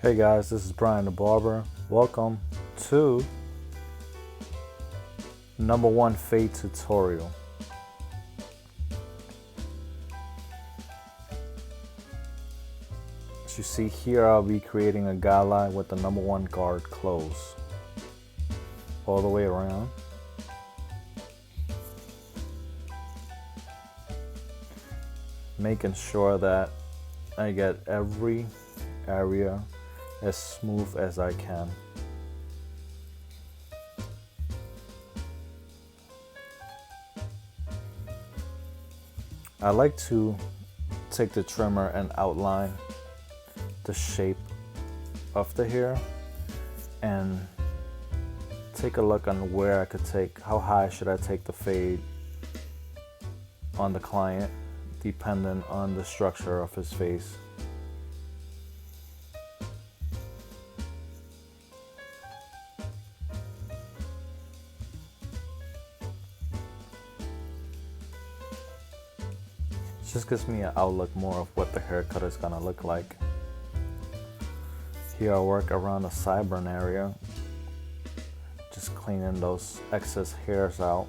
Hey guys, this is Bryan the Barber. Welcome to #1 fade tutorial. As you see here, I'll be creating a guideline with the #1 guard close all the way around. Making sure that I get every area as smooth as I can. I like to take the trimmer and outline the shape of the hair and take a look on where I could take, how high should I take the fade on the client, depending on the structure of his face. Just gives me an outlook more of what the haircut is gonna look like. Here I work around the sideburn area, just cleaning those excess hairs out.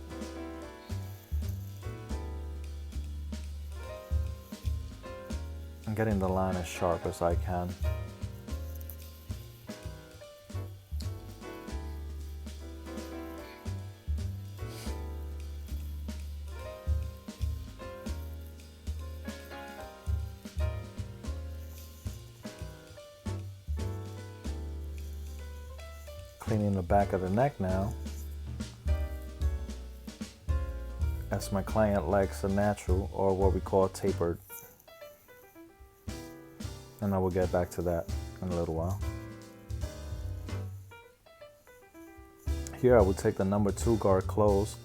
And getting the line as sharp as I can. Cleaning the back of the neck now, as my client likes a natural, or what we call tapered. And I will get back to that in a little while. Here I will take the #2 guard close,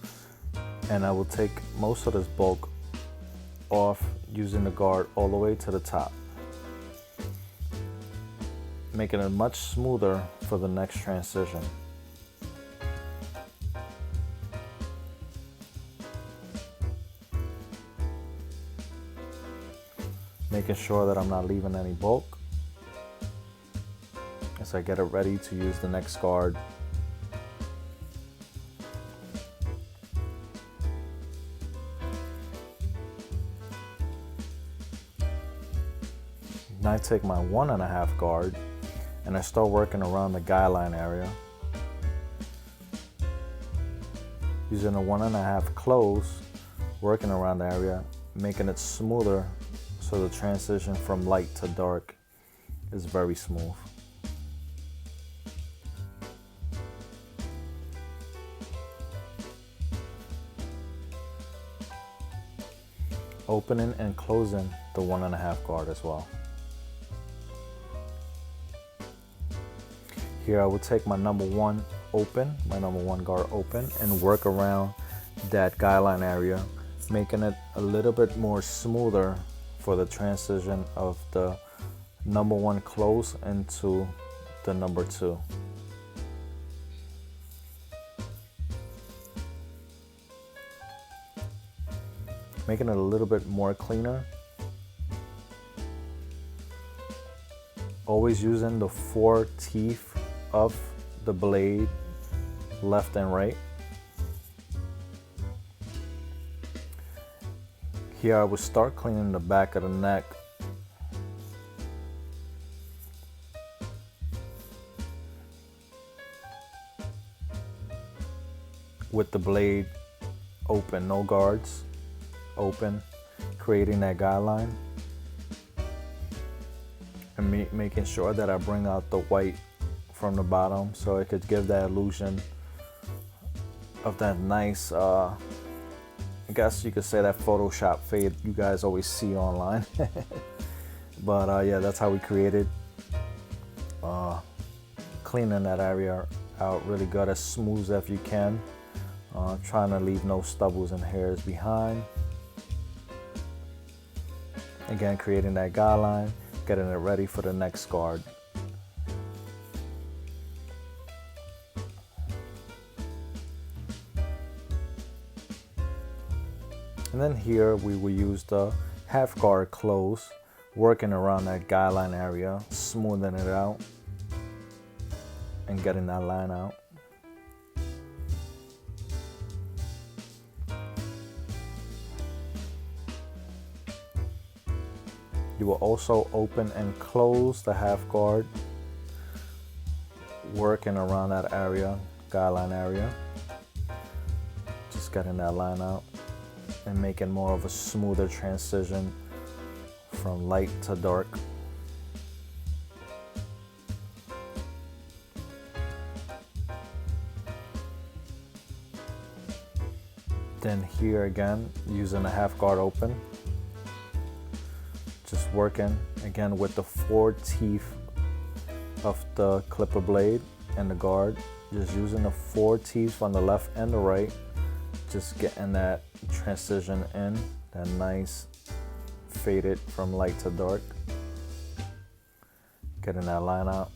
and I will take most of this bulk off using the guard all the way to the top, making it much smoother for the next transition. Making sure that I'm not leaving any bulk as I get it ready to use the next guard. Now I take my 1.5 guard and I start working around the guideline area. Using a 1.5 close, working around the area, making it smoother so the transition from light to dark is very smooth. Opening and closing the 1.5 guard as well. Here I will take my #1 open, my #1 guard open, and work around that guideline area, making it a little bit more smoother for the transition of the #1 close into the #2. Making it a little bit more cleaner. Always using the 4 teeth of the blade, left and right. Here I will start cleaning the back of the neck. With the blade open, no guards, open, creating that guideline. And making sure that I bring out the white from the bottom so it could give that illusion of that nice, I guess you could say that Photoshop fade you guys always see online. But yeah, that's how we created. Cleaning that area out really good, as smooth as you can. Trying to leave no stubbles and hairs behind. Again, creating that guideline, getting it ready for the next guard. And then here we will use the half guard close, working around that guideline area, smoothing it out, and getting that line out. You will also open and close the half guard, working around that area, guideline area. Just getting that line out and making more of a smoother transition from light to dark. Then here again, using the half guard open, just working again with the 4 teeth of the clipper blade and the guard, just using the 4 teeth on the left and the right, just getting that transition in, that nice faded from light to dark, getting that line out.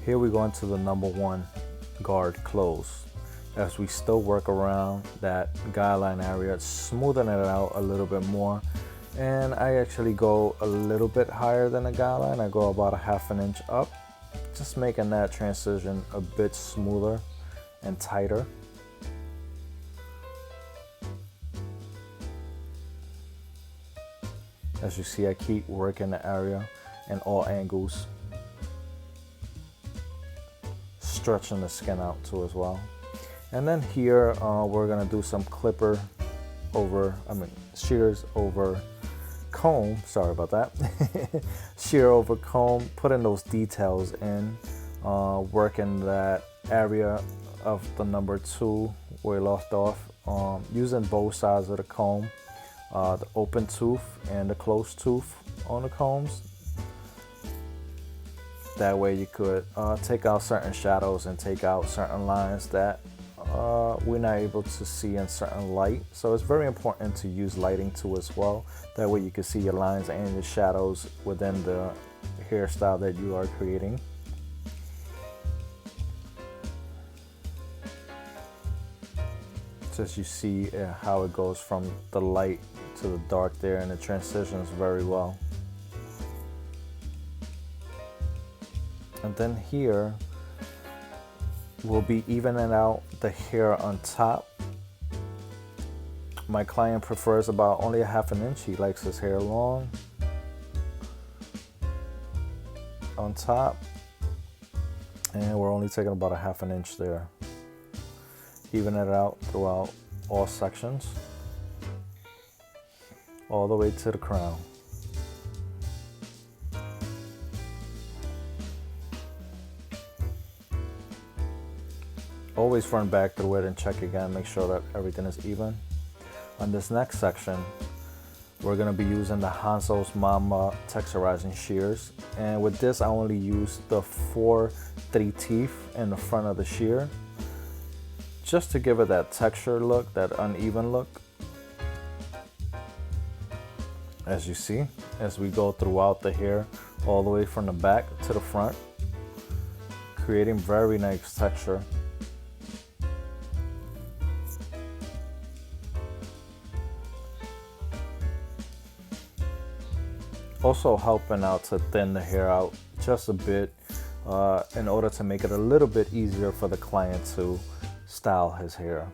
Here we go into the number 1 guard close, as we still work around that guideline area, smoothing it out a little bit more. And I actually go a little bit higher than the guideline. I go about a ½ an inch up, just making that transition a bit smoother and tighter. As you see, I keep working the area in all angles, stretching the skin out too as well. And then here we're gonna do some shears over comb, sorry about that. Shear over comb, putting those details in, working that area of the number 2 where we left off, using both sides of the comb, the open tooth and the closed tooth on the combs. That way you could take out certain shadows and take out certain lines that we're not able to see in certain light. So it's very important to use lighting too as well. That way you can see your lines and your shadows within the hairstyle that you are creating. So as you see how it goes from the light to the dark there, and it transitions very well. And then here we'll be evening out the hair on top. My client prefers about only a ½ an inch. He likes his hair long on top, and we're only taking about a ½ an inch there. Even it out throughout all sections, all the way to the crown. Always run back through it and check again, make sure that everything is even. On this next section, we're gonna be using the Hanzo's Mama texturizing shears. And with this, I only use the 4 3 teeth in the front of the shear, just to give it that texture look, that uneven look. As you see, as we go throughout the hair, all the way from the back to the front, creating very nice texture. Also helping out to thin the hair out just a bit in order to make it a little bit easier for the client to style his hair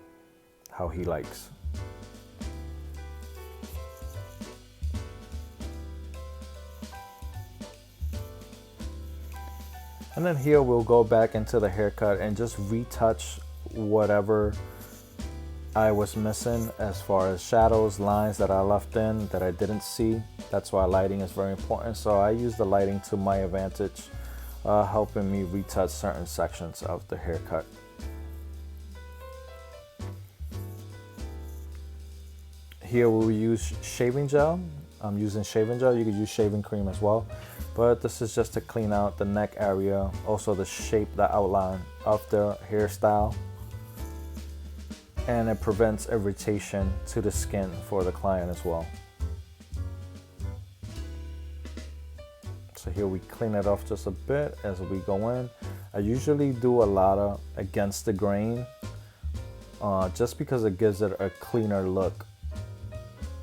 how he likes. And then here we'll go back into the haircut and just retouch whatever I was missing as far as shadows, lines that I left in that I didn't see. That's why lighting is very important. So I use the lighting to my advantage, helping me retouch certain sections of the haircut. Here we'll use shaving gel. I'm using shaving gel. You could use shaving cream as well, but this is just to clean out the neck area, also the shape, the outline of the hairstyle, and it prevents irritation to the skin for the client as well. So here we clean it off just a bit as we go in. I usually do a lot of against the grain, just because it gives it a cleaner look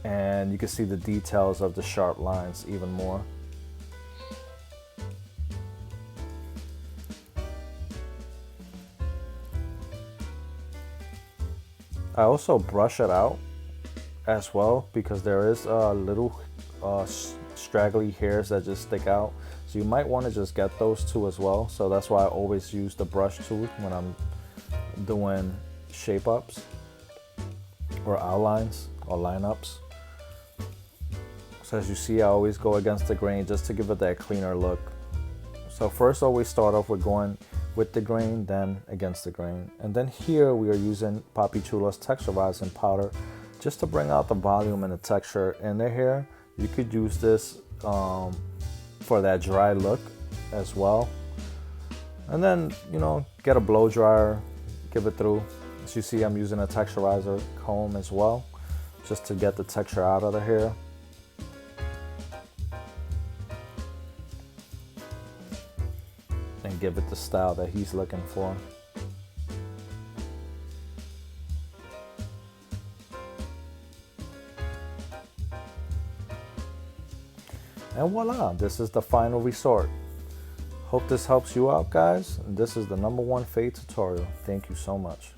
and you can see the details of the sharp lines even more. I also brush it out as well because there is little straggly hairs that just stick out. So you might want to just get those too as well. So that's why I always use the brush tool when I'm doing shape ups or outlines or lineups. So as you see, I always go against the grain just to give it that cleaner look. So first always start off with going with the grain, then against the grain. And then here we are using PAPICHULO's texturizing powder just to bring out the volume and the texture in the hair. You could use this for that dry look as well. And then, you know, get a blow dryer, give it through. As you see, I'm using a texturizer comb as well, just to get the texture out of the hair. And give it the style that he's looking for. And voila, this is the final resort. Hope this helps you out, guys. This is the #1 fade tutorial. Thank you so much.